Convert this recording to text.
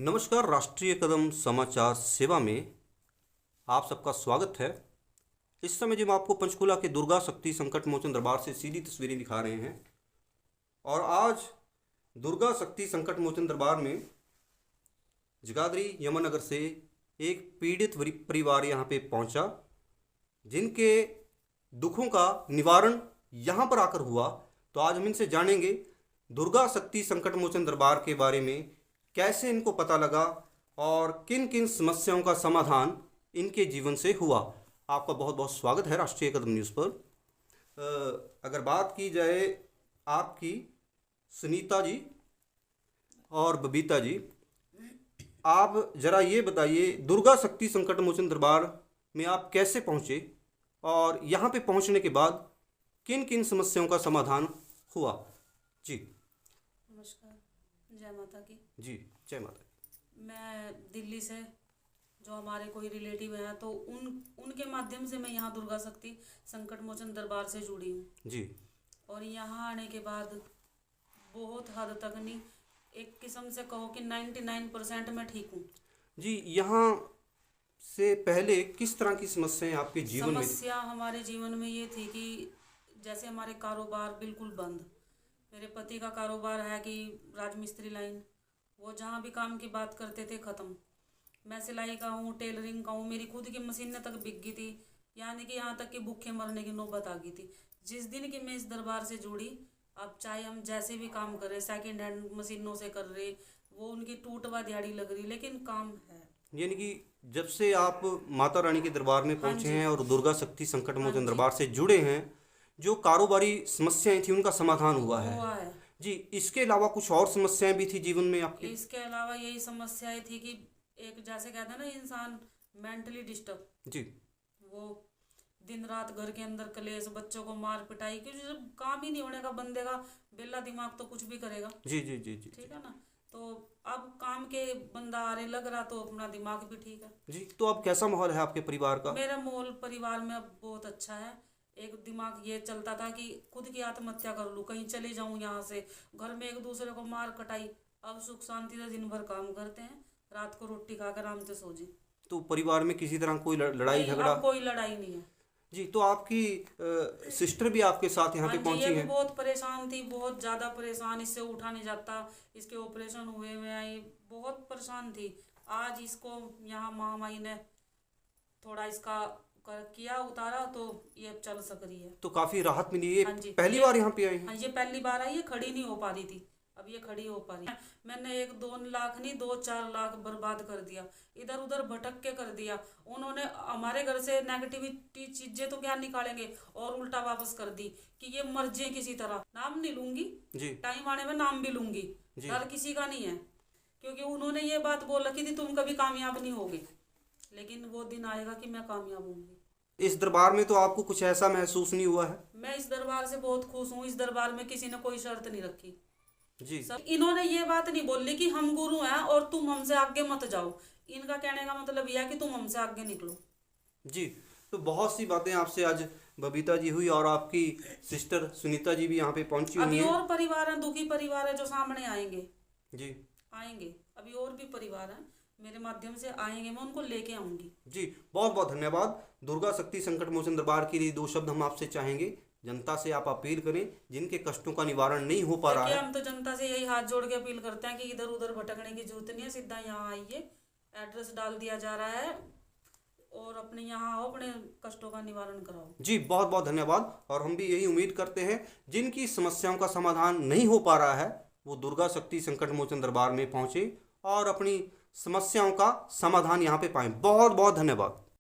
नमस्कार। राष्ट्रीय कदम समाचार सेवा में आप सबका स्वागत है। इस समय जो हम आपको पंचकुला के दुर्गा शक्ति संकट मोचन दरबार से सीधी तस्वीरें दिखा रहे हैं और आज दुर्गा शक्ति संकट मोचन दरबार में जगाधरी यमुनानगर से एक पीड़ित परिवार यहाँ पे पहुँचा, जिनके दुखों का निवारण यहाँ पर आकर हुआ। तो आज हम इनसे जानेंगे दुर्गा शक्ति संकट मोचन दरबार के बारे में, कैसे इनको पता लगा और किन किन समस्याओं का समाधान इनके जीवन से हुआ। आपका बहुत बहुत स्वागत है राष्ट्रीय कदम न्यूज़ पर। अगर बात की जाए आपकी सुनीता जी और बबीता जी, आप ज़रा ये बताइए दुर्गा शक्ति संकट मोचन दरबार में आप कैसे पहुँचे और यहाँ पे पहुँचने के बाद किन किन समस्याओं का समाधान हुआ। जी नमस्कार, जय माता की। जी जय माता। मैं दिल्ली से, जो हमारे कोई रिलेटिव हैं, तो उनके माध्यम से मैं यहाँ दुर्गा शक्ति संकट मोचन दरबार से जुड़ी हूँ जी। और यहाँ आने के बाद बहुत हद तक नहीं, एक किस्म से कहो कि 99% मैं ठीक हूँ। जी, यहाँ से पहले किस तरह की समस्याएं आपके जीवन में? समस्या हमारे जीवन में ये थी कि जैसे हमारे कारोबार बिल्कुल बंद। मेरे पति का कारोबार है कि राजमिस्त्री लाइन, वो जहाँ भी काम की बात करते थे ख़त्म। मैं सिलाई का हूँ, टेलरिंग का हूँ, मेरी खुद की मशीनें तक बिक गई थी, यानी कि यहाँ तक कि भूखे मरने की नौबत आ गई थी। जिस दिन की मैं इस दरबार से जुड़ी, अब चाहे हम जैसे भी काम करें, सेकंड हैंड मशीनों से कर रहे, वो उनकी टूटवा दिहाड़ी लग रही, लेकिन काम है। यानी कि जब से आप माता रानी के दरबार में पहुंचे हैं और दुर्गा शक्ति संकट मोचन दरबार से जुड़े हैं, जो कारोबारी समस्याएं थी उनका समाधान हुआ है। जी, इसके अलावा कुछ और समस्याएं भी थी जीवन में आपके? इसके अलावा यही समस्याएं थी कि एक जैसे कहते हैं ना, इंसान मेंटली डिस्टर्ब। जी। वो दिन रात घर के अंदर कलेश, बच्चों को मार पिटाई, क्योंकि जब काम ही नहीं होने का बंदे का बेला दिमाग तो कुछ भी करेगा। जी जी जी जी, ठीक है ना। तो अब काम के बंदा आने लग रहा तो अपना दिमाग भी ठीक है। जी, तो अब कैसा माहौल है आपके परिवार का? मेरा माहौल परिवार में अब बहुत अच्छा है। एक दिमाग ये चलता था कि खुद की आत्महत्या कर लूँ, कहीं चले जाऊँ यहाँ से, घर में एक दूसरे को मार कटाई। अब सुख शांति से दिन भर काम करते हैं, रात को रोटी खाकर आराम से सो जी। तो परिवार में किसी तरह कोई लड़ाई झगड़ा? कोई लड़ाई नहीं है जी। तो आपकी सिस्टर भी आपके साथ यहाँ पे पहुंची है? है? बहुत परेशान थी, बहुत ज़्यादा परेशान। इससे उठा नहीं जाता, इसके ऑपरेशन हुए हुए आई, बहुत परेशान थी। आज इसको यहाँ महामाई ने थोड़ा इसका किया, उतारा, तो ये अब चल सक रही है। तो काफी राहत मिली है। हाँ जी, पहली बार यहाँ पे आई हैं? हाँ, ये पहली बार आई है। खड़ी नहीं हो पा रही थी, अब ये खड़ी हो पा रही है। मैंने 1-2 लाख नहीं, 2-4 लाख बर्बाद कर दिया, इधर उधर भटक के कर दिया। उन्होंने हमारे घर से नेगेटिविटी चीजें तो क्या निकालेंगे, और उल्टा वापस कर दी कि ये मर जाए किसी तरह। नाम नहीं लूंगी जी, टाइम आने में नाम भी लूंगी, डर किसी का नहीं है, क्योंकि उन्होंने ये बात बोल रखी थी तुम कभी कामयाब नहीं होगे, लेकिन वो दिन आएगा कि मैं कामयाब होंगी। इस दरबार में तो आपको कुछ ऐसा महसूस नहीं हुआ है? मैं इस दरबार से बहुत खुश हूँ। इस दरबार में किसी ने कोई शर्त नहीं रखी जी। सब इन्होंने ये बात नहीं बोली कि हम गुरु हैं और तुम हमसे आगे मत जाओ। इनका कहने का मतलब यह है कि तुम हमसे आगे निकलो। जी, तो बहुत सी बातें आपसे आज बबीता जी हुई और आपकी सिस्टर सुनीता जी भी यहाँ पे पहुंची हुई अभी हैं। और परिवार हैं, दुखी परिवार है जो सामने आएंगे जी, आएंगे। अभी और भी परिवार हैं, मेरे माध्यम से आएंगे, मैं उनको लेके आऊंगी। जी, बहुत बहुत धन्यवाद। दुर्गा शक्ति संकट मोचन दरबार के लिए 2 शब्द हम आपसे चाहेंगे। जनता से आप अपील करें जिनके कष्टों का निवारण नहीं हो पा रहा है। हम तो जनता से यही हाथ जोड़ के अपील करते हैं कि इधर उधर भटकने की जरूरत नहीं है, सीधा यहाँ आइए। एड्रेस डाल दिया जा रहा है और अपने यहाँ आओ, अपने कष्टों का निवारण कराओ। जी, बहुत बहुत धन्यवाद। और हम भी यही उम्मीद करते हैं जिनकी समस्याओं का समाधान नहीं हो पा रहा है वो दुर्गा शक्ति संकट मोचन दरबार में पहुंचे और अपनी समस्याओं का समाधान यहाँ पे पाएं। बहुत बहुत धन्यवाद।